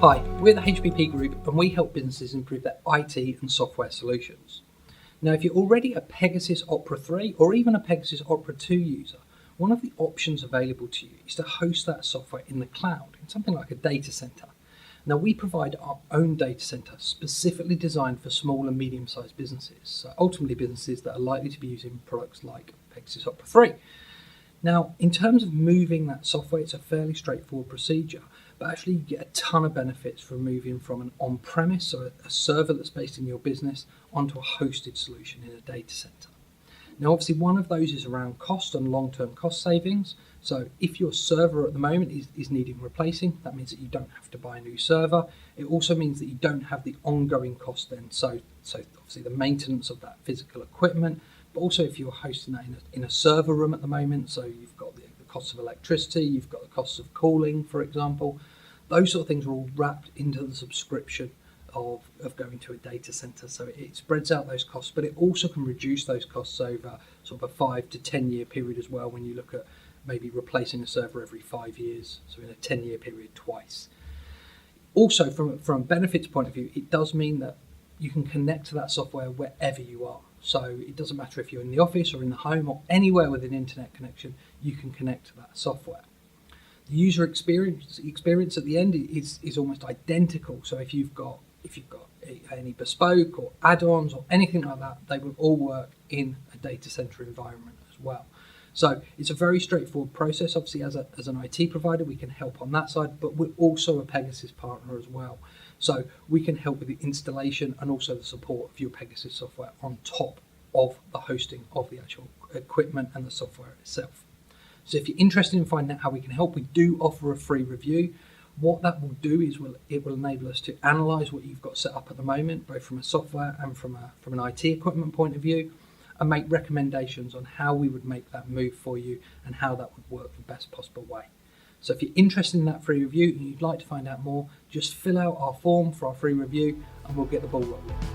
Hi, we're the HBP Group and we help businesses improve their IT and software solutions. Now, if you're already a Pegasus Opera 3 or even a Pegasus Opera 2 user, one of the options available to you is to host that software in the cloud, in something like a data center. Now, we provide our own data center specifically designed for small and medium-sized businesses, so ultimately businesses that are likely to be using products like Pegasus Opera 3. Now, in terms of moving that software, it's a fairly straightforward procedure, but actually you get a ton of benefits from moving from an on-premise, so a server that's based in your business, onto a hosted solution in a data center. Now, obviously, one of those is around cost and long-term cost savings. So if your server at the moment is needing replacing, that means that you don't have to buy a new server. It also means that you don't have the ongoing cost then. So obviously the maintenance of that physical equipment, but also if you're hosting that in a server room at the moment, so you've got the cost of electricity, you've got the costs of cooling, for example. Those sort of things are all wrapped into the subscription of going to a data center. So it spreads out those costs, but it also can reduce those costs over sort of a 5 to 10 year period as well, when you look at maybe replacing a server every 5 years, so in a 10-year period twice. Also, from a benefits point of view, it does mean that you can connect to that software wherever you are. So it doesn't matter if you're in the office or in the home or anywhere with an internet connection, you can connect to that software. The user experience at the end is almost identical. So if you've got any bespoke or add-ons or anything like that, they will all work in a data center environment as well. So it's a very straightforward process. Obviously, as an IT provider, we can help on that side, but we're also a Pegasus partner as well. So we can help with the installation and also the support of your Pegasus software on top of the hosting of the actual equipment and the software itself. So if you're interested in finding out how we can help, we do offer a free review. What that will do is it will enable us to analyse what you've got set up at the moment, both from a software and from an IT equipment point of view, and make recommendations on how we would make that move for you and how that would work the best possible way. So if you're interested in that free review and you'd like to find out more, just fill out our form for our free review and we'll get the ball rolling.